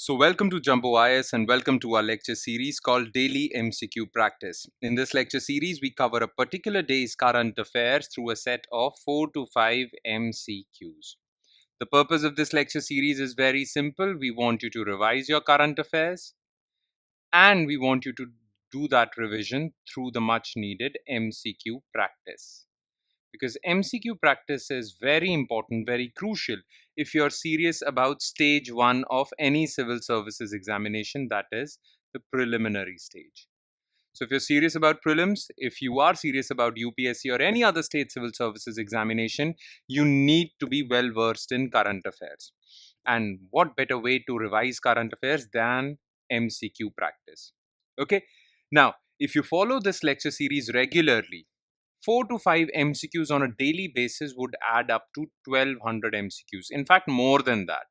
So welcome to Jumbo IS and welcome to our lecture series called Daily MCQ Practice. In this lecture series, we cover a particular day's current affairs through a set of 4 to 5 MCQs. The purpose of this lecture series is very simple. We want you to revise your current affairs and we want you to do that revision through the much needed MCQ practice. Because MCQ practice is very important, very crucial if you're serious about stage 1 of any civil services examination, that is the preliminary stage. So if you're serious about prelims, if you are serious about UPSC or any other state civil services examination, you need to be well versed in current affairs. And what better way to revise current affairs than MCQ practice? Okay. Now, if you follow this lecture series regularly, 4 to 5 MCQs on a daily basis would add up to 1200 MCQs. In fact, more than that.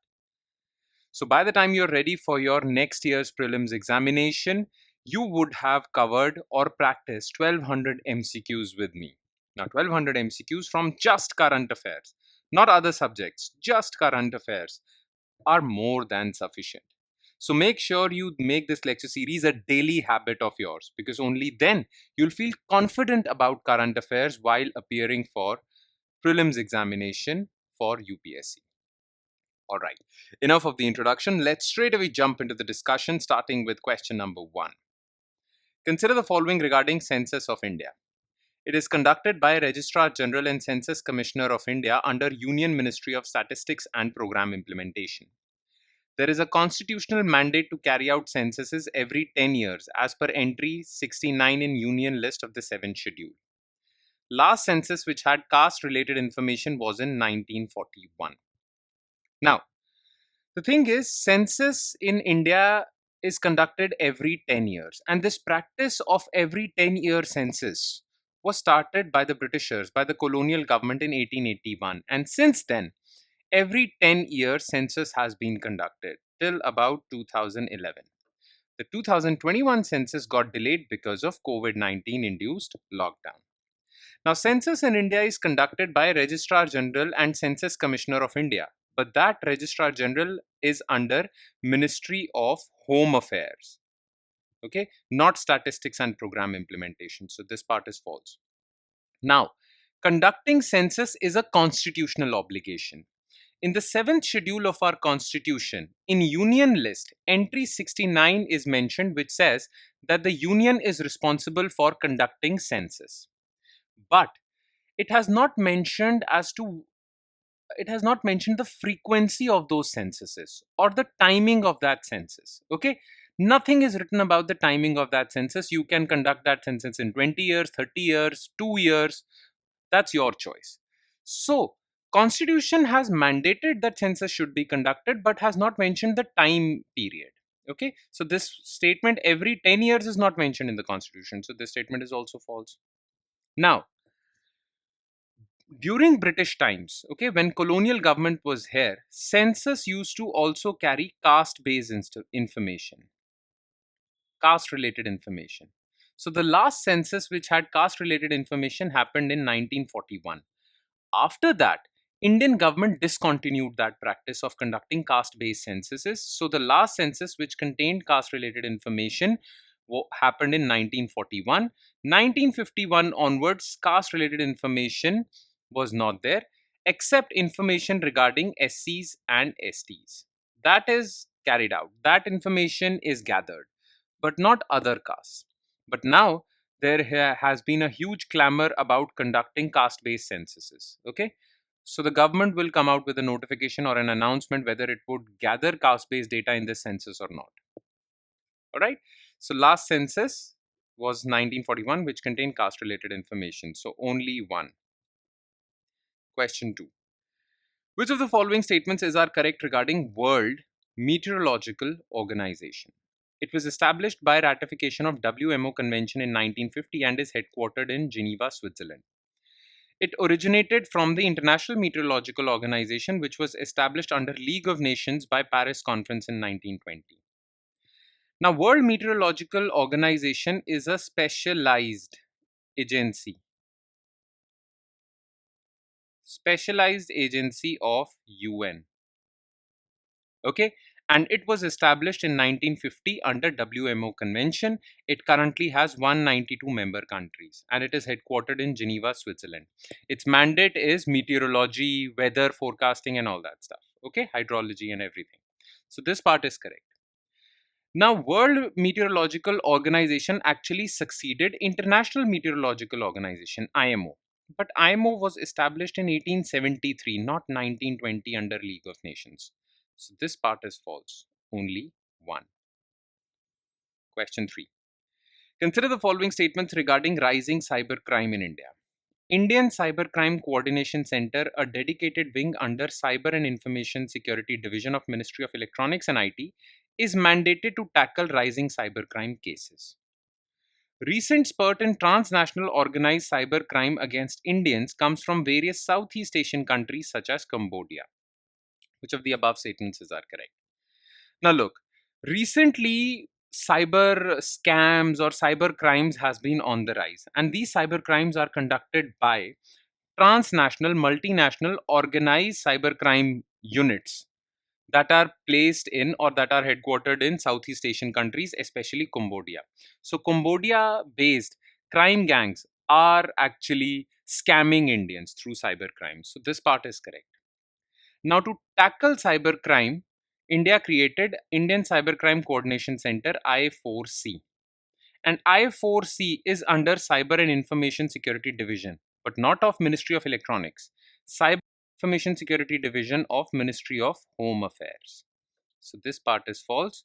So by the time you're ready for your next year's prelims examination, you would have covered or practiced 1200 MCQs with me. Now, 1200 MCQs from just current affairs, not other subjects, just current affairs, are more than sufficient. So make sure you make this lecture series a daily habit of yours, because only then you'll feel confident about current affairs while appearing for prelims examination for UPSC. All right, enough of the introduction. Let's straight away jump into the discussion, starting with question number 1. Consider the following regarding Census of India. It is conducted by Registrar General and Census Commissioner of India under Union Ministry of Statistics and Program Implementation. There is a constitutional mandate to carry out censuses every 10 years as per entry 69 in Union List of the 7th Schedule. Last census which had caste-related information was in 1941. Now, the thing is, census in India is conducted every 10 years. And this practice of every 10-year census was started by the Britishers, by the colonial government in 1881. And since then, every 10-year census has been conducted till about 2011. The 2021 census got delayed because of COVID-19 induced lockdown. Now, census in India is conducted by Registrar General and Census Commissioner of India, but that Registrar General is under Ministry of Home Affairs. Okay, not Statistics and Program Implementation. So this part is false. Now, conducting census is a constitutional obligation. In the 7th schedule of our constitution, in Union List, entry 69 is mentioned, which says that the Union is responsible for conducting census. But it has not mentioned the frequency of those censuses or the timing of that census. Okay, nothing is written about the timing of that census. You can conduct that census in 20 years, 30 years, 2 years. That's your choice. So constitution has mandated that census should be conducted but has not mentioned the time period. Okay, so this statement every 10 years is not mentioned in the constitution, so this statement is also false. Now, during British times, okay, when colonial government was here, census used to also carry caste-based information, caste-related information. So the last census which had caste-related information happened in 1941. After that, Indian government discontinued that practice of conducting caste-based censuses. So the last census which contained caste-related information happened in 1941. 1951 onwards, caste-related information was not there, except information regarding SCs and STs. That is carried out. That information is gathered, but not other castes. But now there has been a huge clamor about conducting caste-based censuses. Okay, so the government will come out with a notification or an announcement whether it would gather caste-based data in this census or not. All right. So last census was 1941, which contained caste-related information. So only one. Question 2. Which of the following statements is correct regarding World Meteorological Organization? It was established by ratification of WMO Convention in 1950 and is headquartered in Geneva, Switzerland. It originated from the International Meteorological Organization, which was established under League of Nations by Paris Conference in 1920. Now, World Meteorological Organization is a specialized agency of UN. Okay, and it was established in 1950 under WMO convention. It currently has 192 member countries, and it is headquartered in Geneva, Switzerland. Its mandate is meteorology, weather forecasting, and all that stuff. Okay, hydrology and everything. So this part is correct. Now, World Meteorological Organization actually succeeded International Meteorological Organization, IMO. But IMO was established in 1873, not 1920 under League of Nations. So this part is false. Only one. Question 3. Consider the following statements regarding rising cybercrime in India. Indian Cybercrime Coordination Center, a dedicated wing under Cyber and Information Security Division of Ministry of Electronics and IT, is mandated to tackle rising cybercrime cases. Recent spurt in transnational organized cybercrime against Indians comes from various Southeast Asian countries such as Cambodia. Which of the above statements are correct? Now look, recently cyber scams or cyber crimes has been on the rise, and these cyber crimes are conducted by transnational, multinational organized cybercrime units that are placed in or that are headquartered in Southeast Asian countries, especially Cambodia. So, Cambodia based crime gangs are actually scamming Indians through cybercrime. So, this part is correct. Now, to tackle cybercrime, India created Indian Cybercrime Coordination Center I4C. And I4C is under Cyber and Information Security Division, but not of Ministry of Electronics. Cyber Information Security Division of Ministry of Home Affairs. So this part is false.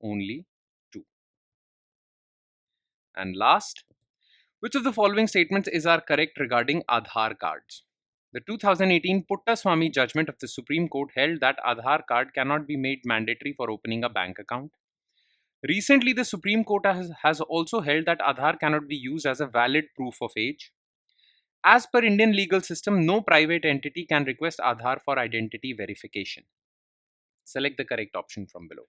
Only 2. And last, which of the following statements are correct regarding Aadhaar cards? The 2018 Puttaswamy judgment of the Supreme Court held that Aadhaar card cannot be made mandatory for opening a bank account. Recently, the Supreme Court has also held that Aadhaar cannot be used as a valid proof of age. As per Indian legal system, no private entity can request Aadhaar for identity verification. Select the correct option from below.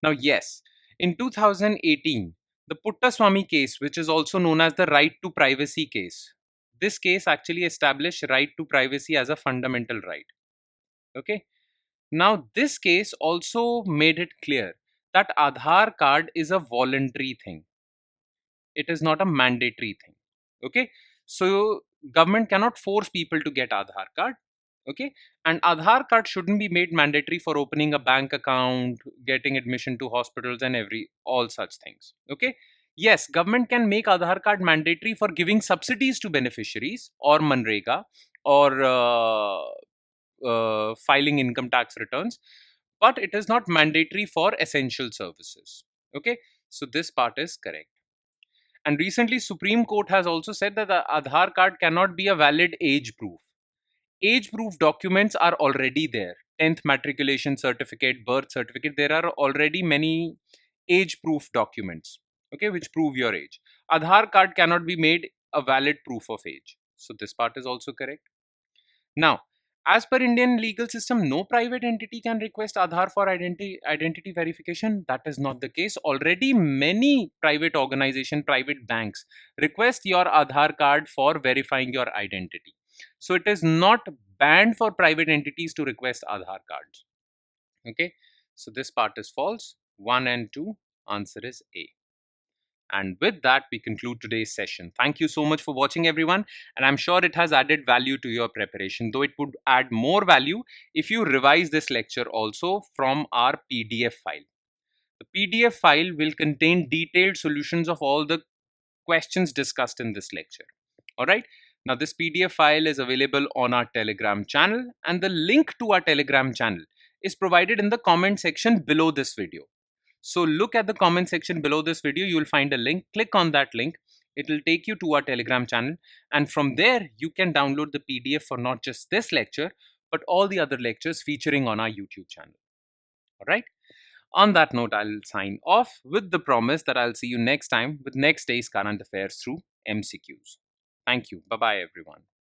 Now, yes, in 2018, the Puttaswamy case, which is also known as the right to privacy case, this case actually established right to privacy as a fundamental right. Okay. Now, this case also made it clear that Aadhaar card is a voluntary thing. It is not a mandatory thing. Okay. So, government cannot force people to get Aadhaar card. Okay. And Aadhaar card shouldn't be made mandatory for opening a bank account, getting admission to hospitals and all such things. Okay. Yes, government can make Aadhaar card mandatory for giving subsidies to beneficiaries or Manrega or filing income tax returns, but it is not mandatory for essential services. Okay, so this part is correct. And recently, Supreme Court has also said that the Aadhaar card cannot be a valid age proof. Age proof documents are already there. 10th matriculation certificate, birth certificate. There are already many age proof documents, okay, which prove your age. Aadhaar card cannot be made a valid proof of age. So this part is also correct. Now, as per Indian legal system, no private entity can request Aadhaar for identity verification. That is not the case. Already many private organizations, private banks request your Aadhaar card for verifying your identity. So it is not banned for private entities to request Aadhaar cards. Okay, so this part is false. 1 and 2, answer is A. And with that, we conclude today's session. Thank you so much for watching, everyone. And I'm sure it has added value to your preparation, though it would add more value if you revise this lecture also from our PDF file. The PDF file will contain detailed solutions of all the questions discussed in this lecture. All right. Now, this PDF file is available on our Telegram channel, and the link to our Telegram channel is provided in the comment section below this video. So look at the comment section below this video. You will find a link. Click on that link. It will take you to our Telegram channel. And from there, you can download the PDF for not just this lecture, but all the other lectures featuring on our YouTube channel. All right. On that note, I'll sign off with the promise that I'll see you next time with next day's current affairs through MCQs. Thank you. Bye-bye, everyone.